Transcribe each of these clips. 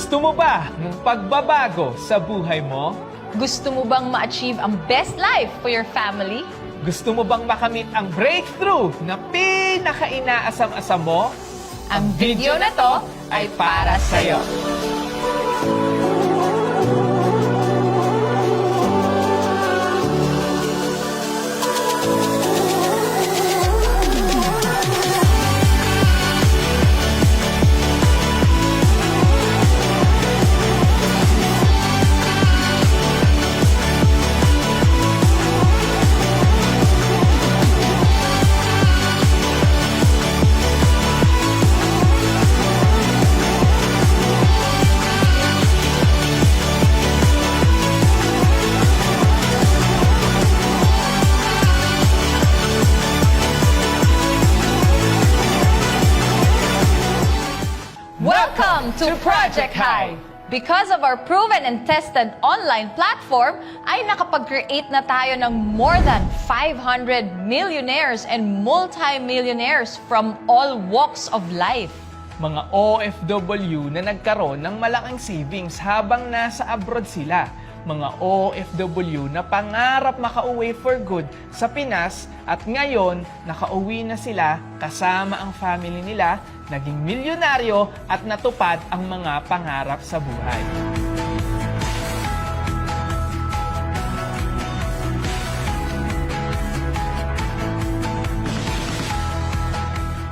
Gusto mo ba ng pagbabago sa buhay mo? Gusto mo bang ma-achieve ang best life for your family? Gusto mo bang makamit ang breakthrough na pinaka-inaasam-asam mo? Ang video na to ay para sa'yo. Welcome to Project High! Because of our proven and tested online platform, ay nakapag-create na tayo ng more than 500 millionaires and multi-millionaires from all walks of life. Mga OFW na nagkaroon ng malaking savings habang nasa abroad sila. Mga OFW na pangarap makauwi for good sa Pinas at ngayon nakauwi na sila kasama ang family nila, naging milyonaryo at natupad ang mga pangarap sa buhay.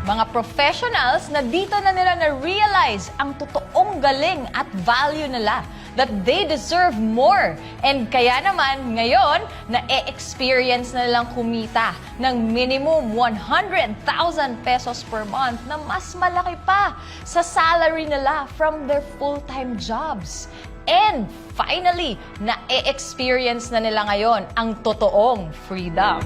Mga professionals na dito na nila na-realize ang totoong galing at value nila, that they deserve more. And kaya naman ngayon, na-experience na nilang kumita ng minimum 100,000 pesos per month na mas malaki pa sa salary nila from their full-time jobs. And finally, na-experience na nila ngayon ang totoong freedom.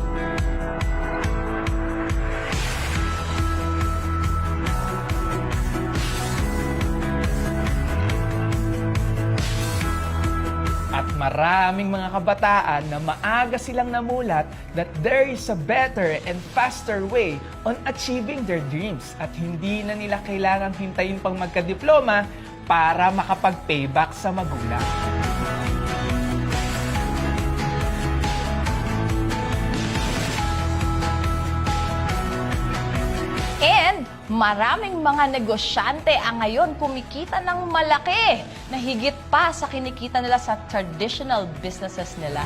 At maraming mga kabataan na maaga silang namulat that there is a better and faster way on achieving their dreams at hindi na nila kailangang hintayin pang magka-diploma para makapag-payback sa magulang. And maraming mga negosyante ang ngayon kumikita ng malaki na higit pa sa kinikita nila sa traditional businesses nila.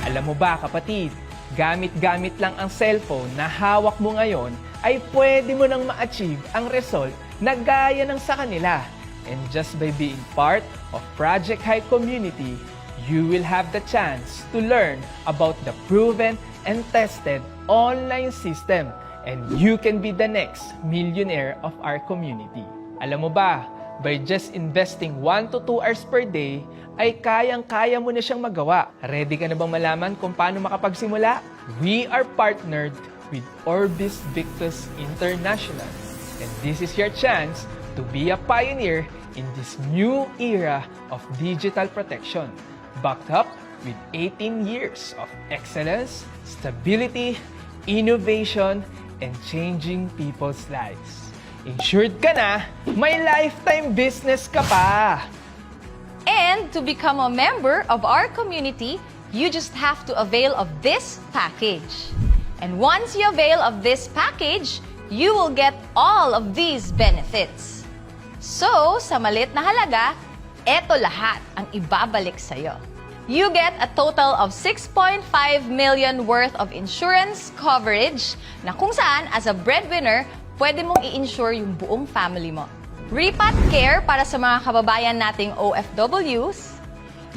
Alam mo ba kapatid, gamit-gamit lang ang cellphone na hawak mo ngayon ay pwede mo nang ma-achieve ang result na gaya ng sa kanila. And just by being part of Project High community, you will have the chance to learn about the proven and tested online system and you can be the next millionaire of our community. Alam mo ba, by just investing 1 to 2 hours per day, ay kayang-kaya mo na siyang magawa. Ready ka na bang malaman kung paano makapagsimula? We are partnered with Orbis Victus International. And this is your chance to be a pioneer in this new era of digital protection, backed up with 18 years of excellence, stability, innovation, and changing people's lives. Insured ka na, may lifetime business ka pa! And to become a member of our community, you just have to avail of this package. And once you avail of this package, you will get all of these benefits. So, sa maliit na halaga, eto lahat ang ibabalik sa'yo. You get a total of 6.5 million worth of insurance coverage na kung saan, as a breadwinner, pwede mong i-insure yung buong family mo. Repat Care para sa mga kababayan nating OFWs.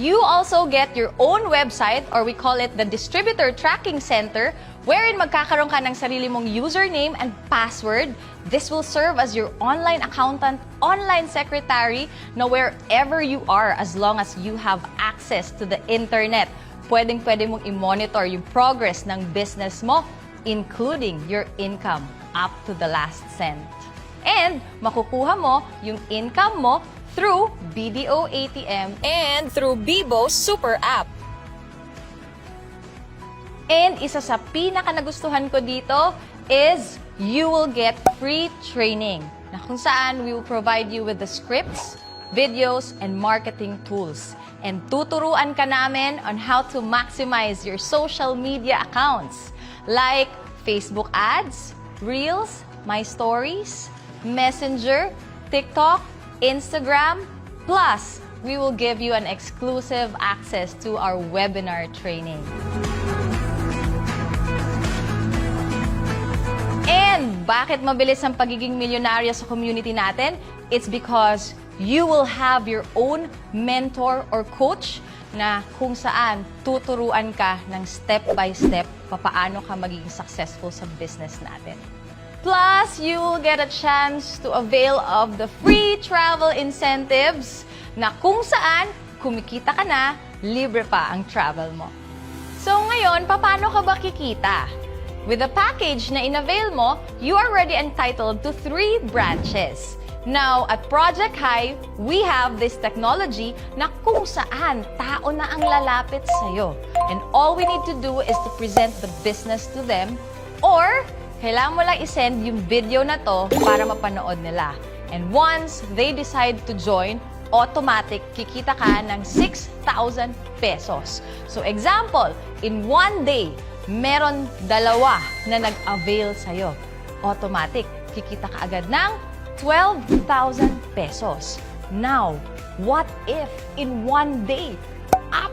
You also get your own website, or we call it the Distributor Tracking Center, wherein magkakaroon ka ng sarili mong username and password. This will serve as your online accountant, online secretary, na wherever you are, as long as you have access to the internet. Pwedeng-pwede mong i-monitor yung progress ng business mo, including your income. up to the last cent. And makukuha mo yung income mo through BDO ATM and through Bibo's Super App. And isa sa pinaka nagustuhan ko dito is you will get free training na kung saan we will provide you with the scripts, videos, and marketing tools. And tuturuan ka namin on how to maximize your social media accounts like Facebook ads, Reels, My Stories, Messenger, TikTok, Instagram, plus we will give you an exclusive access to our webinar training. And bakit mabilis ang pagiging milyonaryo sa community natin? It's because you will have your own mentor or coach na kung saan tuturuan ka ng step-by-step papaano ka magiging successful sa business natin. Plus, you will get a chance to avail of the free travel incentives na kung saan kumikita ka na, libre pa ang travel mo. So ngayon, paano ka ba kikita? With the package na in-avail mo, you are already entitled to 3 branches. Now, at Project Hive, we have this technology na kung saan tao na ang lalapit sa'yo. And all we need to do is to present the business to them or kailangan mo lang isend yung video na to para mapanood nila. And once they decide to join, automatic kikita ka ng 6,000 pesos. So example, in one day, meron 2 na nag-avail sa'yo. Automatic, kikita ka agad ng 12,000 pesos. Now, what if in one day, 4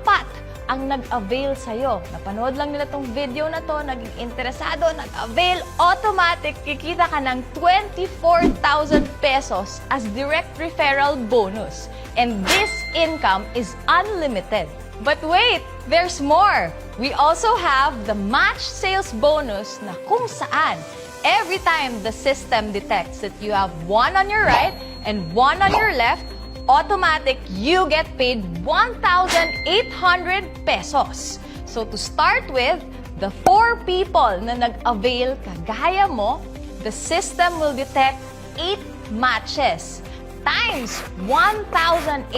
ang nag-avail sa'yo? Napanood lang nila tong video na to, naging interesado, nag-avail, automatic, kikita ka ng 24,000 pesos as direct referral bonus. And this income is unlimited. But wait, there's more! We also have the match sales bonus na kung saan every time the system detects that you have one on your right and one on your left, automatic, you get paid 1,800 pesos. So to start with, the 4 people na nag-avail kagaya mo, the system will detect 8 matches times 1,800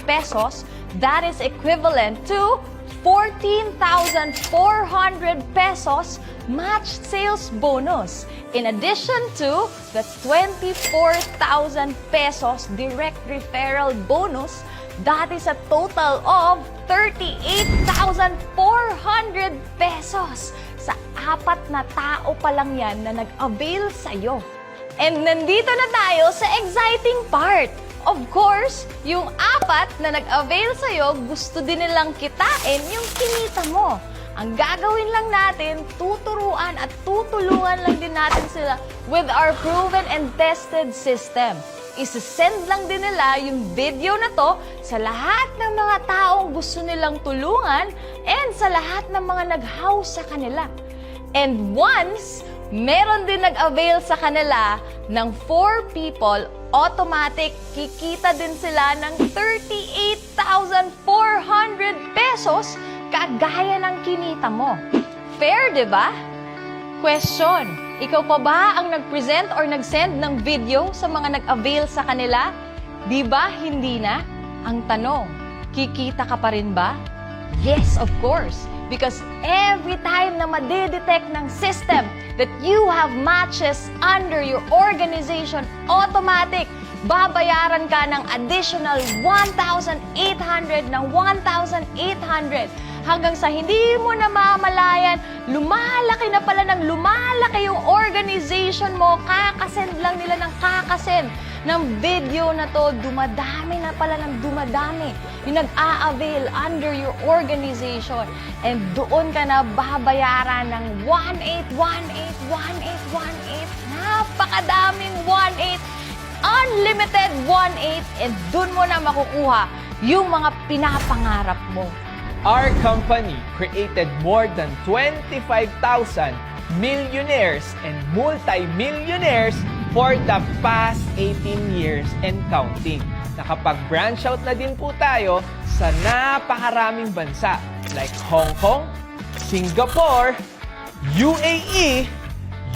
pesos. That is equivalent to 14,400 pesos match sales bonus. In addition to the 24,000 pesos direct referral bonus, that is a total of 38,400 pesos. Sa 4 na tao pa lang yan na nag-avail sa'yo. And nandito na tayo sa exciting part. Of course, yung 4 na nag-avail sa'yo, gusto din nilang kitain yung kinita mo. Ang gagawin lang natin, tuturuan at tutulungan lang din natin sila with our proven and tested system. Isasend lang din nila yung video na to sa lahat ng mga taong gusto nilang tulungan and sa lahat ng mga nag-house sa kanila. And once meron din nag-avail sa kanila ng 4 people, automatic, kikita din sila ng 38,400 pesos kagaya ng kinita mo. Fair, di ba? Question, ikaw pa ba ang nag-present or nag-send ng video sa mga nag-avail sa kanila? Di ba hindi na? Ang tanong, kikita ka pa rin ba? Yes, of course. Because every time na madidetect ng system that you have matches under your organization, automatic, babayaran ka ng additional 1,800 ng 1,800 hanggang sa hindi mo na mamalayan, lumalaki na pala ng lumalaki yung organization mo, kakasend lang nila ng kakasend ng video na to, dumadami na pala ng dumadami yung nag-a-avail under your organization. And doon ka na babayaran ng 1,818, 1,818, napakadaming 1,8, unlimited 1,8, and doon mo na makukuha yung mga pinapangarap mo. Our company created more than 25,000 millionaires and multi-millionaires for the past 18 years and counting. Nakapag-branch out na din po tayo sa napakaraming bansa like Hong Kong, Singapore, UAE,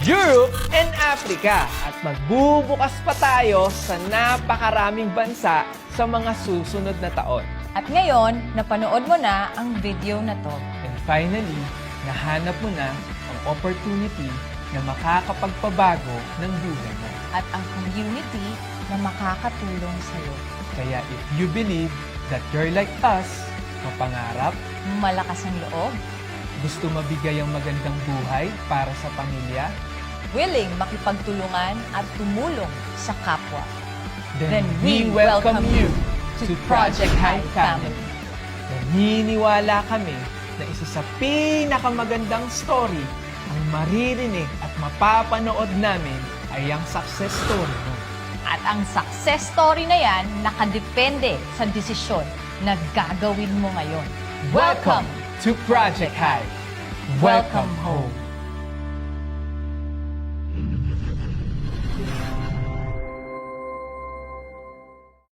Europe and Africa at magbubukas pa tayo sa napakaraming bansa sa mga susunod na taon. At ngayon, napanood mo na ang video na to. And finally, nahanap mo na ang opportunity na makakapagpabago ng buhay mo. At ang community na makakatulong sa'yo. Kaya if you believe that you're like us, mapangarap, Malakas ang loob, gusto mabigay ang magandang buhay para sa pamilya, willing makipagtulungan at tumulong sa kapwa. then we welcome you to Project High Family. Naniniwala kami na isa sa pinakamagandang story ang maririnig at mapapanood namin ay ang success story mo. At ang success story na yan nakadepende sa desisyon na gagawin mo ngayon. Welcome to Project High. Welcome home.